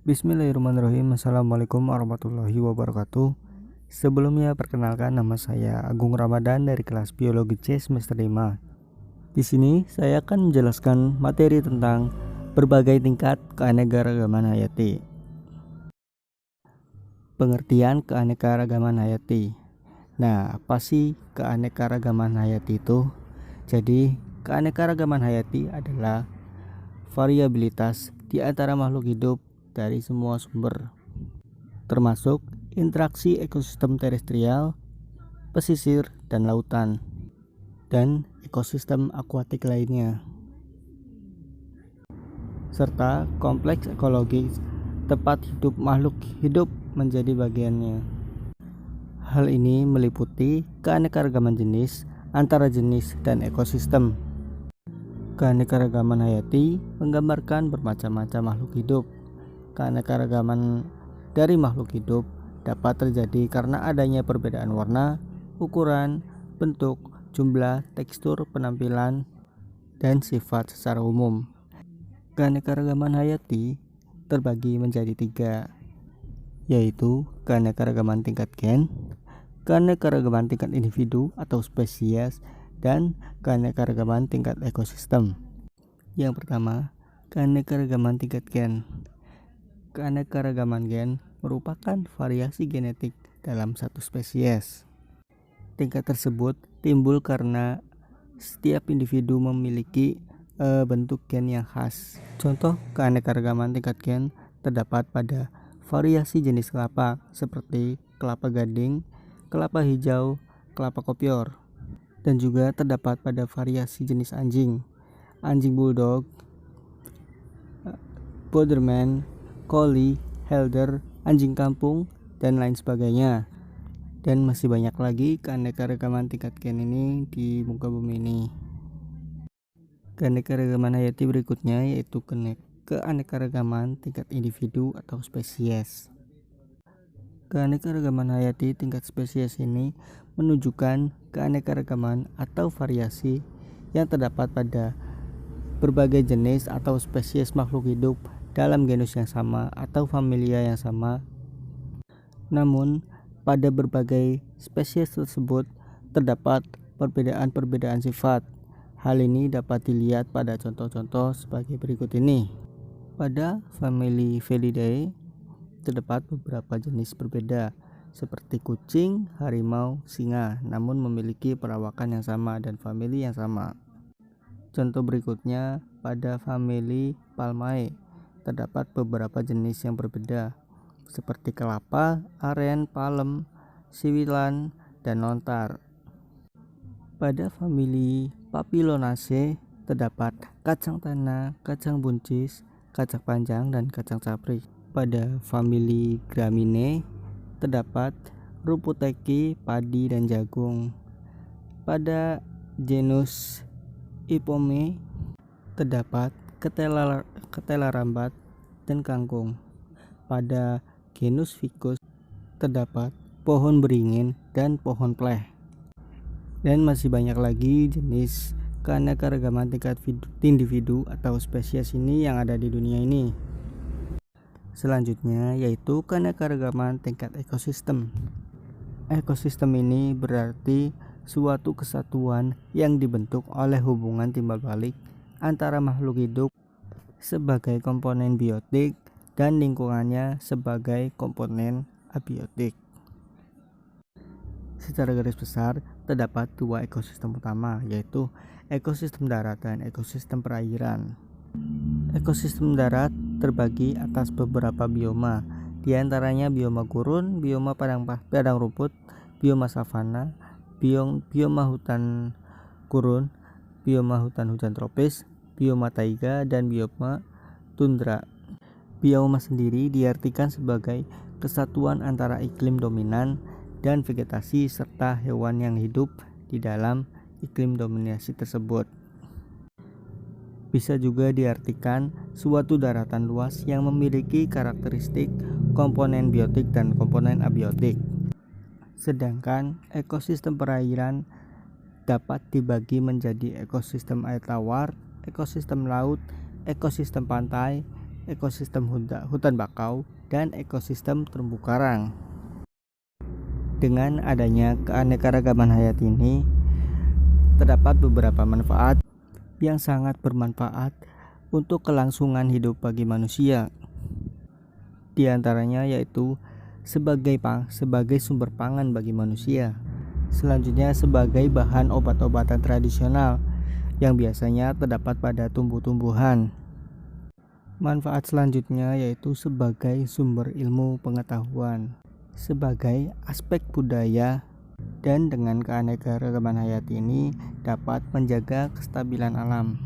Bismillahirrahmanirrahim. Assalamualaikum warahmatullahi wabarakatuh. Sebelumnya perkenalkan, nama saya Agung Ramadan dari kelas Biologi C semester 5. Di sini saya akan menjelaskan materi tentang berbagai tingkat keanekaragaman hayati. Pengertian keanekaragaman hayati. Nah, apa sih keanekaragaman hayati itu? Jadi, keanekaragaman hayati adalah variabilitas di antara makhluk hidup dari semua sumber, termasuk interaksi ekosistem terestrial, pesisir, dan lautan, dan ekosistem akuatik lainnya, serta kompleks ekologis tempat hidup makhluk hidup menjadi bagiannya. Hal ini meliputi keanekaragaman jenis, antara jenis, dan ekosistem. Keanekaragaman hayati menggambarkan bermacam-macam makhluk hidup. Keanekaragaman dari makhluk hidup dapat terjadi karena adanya perbedaan warna, ukuran, bentuk, jumlah, tekstur, penampilan, dan sifat secara umum. Keanekaragaman hayati terbagi menjadi 3, yaitu keanekaragaman tingkat gen, keanekaragaman tingkat individu atau spesies, dan keanekaragaman tingkat ekosistem. Yang pertama, keanekaragaman tingkat gen. Keanekaragaman gen merupakan variasi genetik dalam satu spesies. Tingkat tersebut timbul karena setiap individu memiliki bentuk gen yang khas. Contoh keanekaragaman tingkat gen terdapat pada variasi jenis kelapa seperti kelapa gading, kelapa hijau, kelapa kopior, dan juga terdapat pada variasi jenis anjing, anjing bulldog, Doberman, Collie, Helder, anjing kampung, dan lain sebagainya. Dan masih banyak lagi keanekaragaman tingkat gen ini di muka bumi ini. Keanekaragaman hayati berikutnya yaitu keanekaragaman tingkat individu atau spesies. Keanekaragaman hayati tingkat spesies ini menunjukkan keanekaragaman atau variasi yang terdapat pada berbagai jenis atau spesies makhluk hidup dalam genus yang sama atau familia yang sama. Namun, pada berbagai spesies tersebut terdapat perbedaan-perbedaan sifat. Hal ini dapat dilihat pada contoh-contoh sebagai berikut ini. Pada famili Felidae terdapat beberapa jenis berbeda seperti kucing, harimau, singa, namun memiliki perawakan yang sama dan famili yang sama. Contoh berikutnya, pada famili Palmae terdapat beberapa jenis yang berbeda seperti kelapa, aren, palem, siwilan, dan lontar. Pada famili Papilionaceae terdapat kacang tanah, kacang buncis, kacang panjang, dan kacang capri. Pada famili Gramineae terdapat rumput teki, padi, dan jagung. Pada genus Ipomoea terdapat ketela rambat dan kangkung. Pada genus Ficus terdapat pohon beringin dan pohon pleh. Dan masih banyak lagi jenis keanekaragaman tingkat individu atau spesies ini yang ada di dunia ini. Selanjutnya yaitu keanekaragaman tingkat ekosistem. Ekosistem ini berarti suatu kesatuan yang dibentuk oleh hubungan timbal balik antara makhluk hidup sebagai komponen biotik dan lingkungannya sebagai komponen abiotik. Secara garis besar terdapat 2 ekosistem utama, yaitu ekosistem darat dan ekosistem perairan. Ekosistem darat terbagi atas beberapa bioma, di antaranya bioma gurun, bioma padang rumput, bioma savana, bioma hutan gurun, bioma hutan hujan tropis, bioma taiga, dan bioma tundra. Bioma sendiri diartikan sebagai kesatuan antara iklim dominan dan vegetasi serta hewan yang hidup di dalam iklim dominasi tersebut. Bisa juga diartikan suatu daratan luas yang memiliki karakteristik komponen biotik dan komponen abiotik. Sedangkan ekosistem perairan dapat dibagi menjadi ekosistem air tawar, ekosistem laut, ekosistem pantai, ekosistem hutan bakau, dan ekosistem terumbu karang. Dengan adanya keanekaragaman hayati ini, terdapat beberapa manfaat yang sangat bermanfaat untuk kelangsungan hidup bagi manusia. Di antaranya yaitu sebagai sumber pangan bagi manusia. Selanjutnya sebagai bahan obat-obatan tradisional yang biasanya terdapat pada tumbuh-tumbuhan. Manfaat selanjutnya yaitu sebagai sumber ilmu pengetahuan, sebagai aspek budaya, dan dengan keanekaragaman hayati ini dapat menjaga kestabilan alam.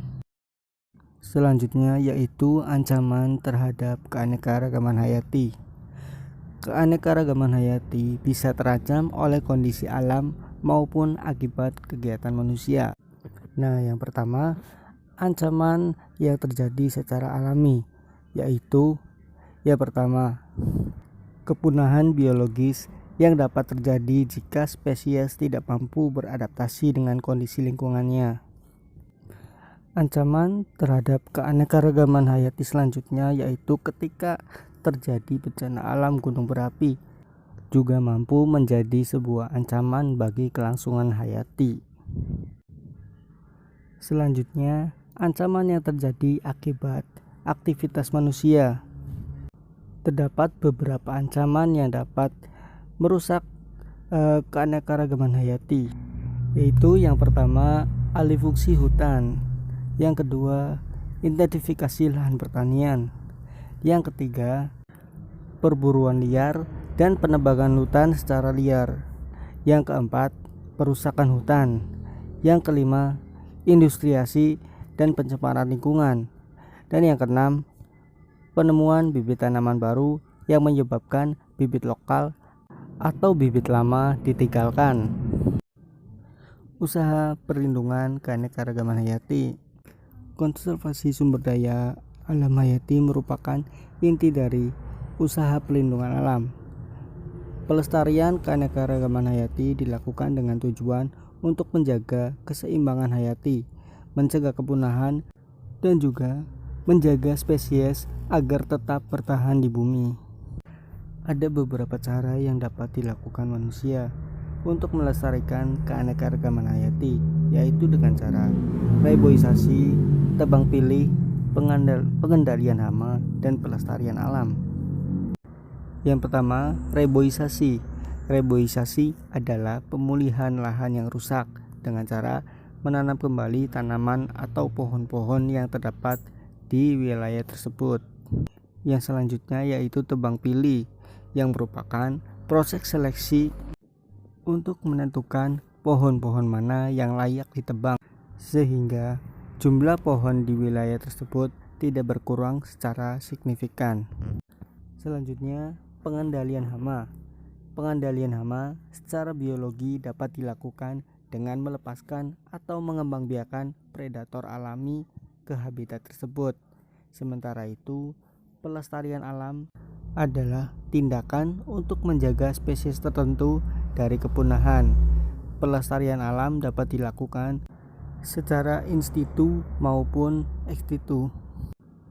Selanjutnya yaitu ancaman terhadap keanekaragaman hayati. Keanekaragaman hayati bisa terancam oleh kondisi alam maupun akibat kegiatan manusia. Nah, yang pertama, ancaman yang terjadi secara alami, yaitu yang pertama, kepunahan biologis yang dapat terjadi jika spesies tidak mampu beradaptasi dengan kondisi lingkungannya. Ancaman terhadap keanekaragaman hayati selanjutnya yaitu ketika terjadi bencana alam gunung berapi, juga mampu menjadi sebuah ancaman bagi kelangsungan hayati. Selanjutnya, ancaman yang terjadi akibat aktivitas manusia. Terdapat beberapa ancaman yang dapat merusak keanekaragaman hayati, yaitu yang pertama, alih fungsi hutan, yang kedua, intensifikasi lahan pertanian, yang ketiga, perburuan liar dan penebangan hutan secara liar, yang keempat, perusakan hutan, yang kelima, industriasi dan pencemaran lingkungan, dan yang keenam, penemuan bibit tanaman baru yang menyebabkan bibit lokal atau bibit lama ditinggalkan. Usaha perlindungan keanekaragaman hayati. Konservasi sumber daya alam hayati merupakan inti dari usaha perlindungan alam. Pelestarian keanekaragaman hayati dilakukan dengan tujuan untuk menjaga keseimbangan hayati, mencegah kepunahan, dan juga menjaga spesies agar tetap bertahan di bumi. Ada beberapa cara yang dapat dilakukan manusia untuk melestarikan keanekaragaman hayati, yaitu dengan cara reboisasi, tebang pilih, pengendalian hama, dan pelestarian alam. Yang pertama, reboisasi. Reboisasi adalah pemulihan lahan yang rusak dengan cara menanam kembali tanaman atau pohon-pohon yang terdapat di wilayah tersebut. Yang selanjutnya yaitu tebang pilih, yang merupakan proses seleksi untuk menentukan pohon-pohon mana yang layak ditebang, sehingga jumlah pohon di wilayah tersebut tidak berkurang secara signifikan. Selanjutnya, pengendalian hama. Pengendalian hama secara biologi dapat dilakukan dengan melepaskan atau mengembangbiakan predator alami ke habitat tersebut. Sementara itu, pelestarian alam adalah tindakan untuk menjaga spesies tertentu dari kepunahan. Pelestarian alam dapat dilakukan secara in situ maupun ex situ.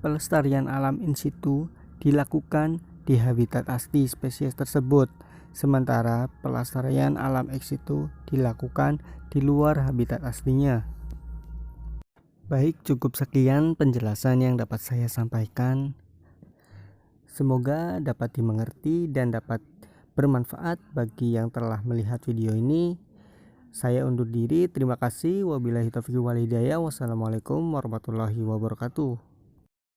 Pelestarian alam in situ dilakukan di habitat asli spesies tersebut, sementara pelestarian alam ex situ dilakukan di luar habitat aslinya. Baik, cukup sekian penjelasan yang dapat saya sampaikan. Semoga dapat dimengerti dan dapat bermanfaat bagi yang telah melihat video ini. Saya undur diri, terima kasih. Wabillahi taufiq wal hidayah. Wassalamualaikum warahmatullahi wabarakatuh.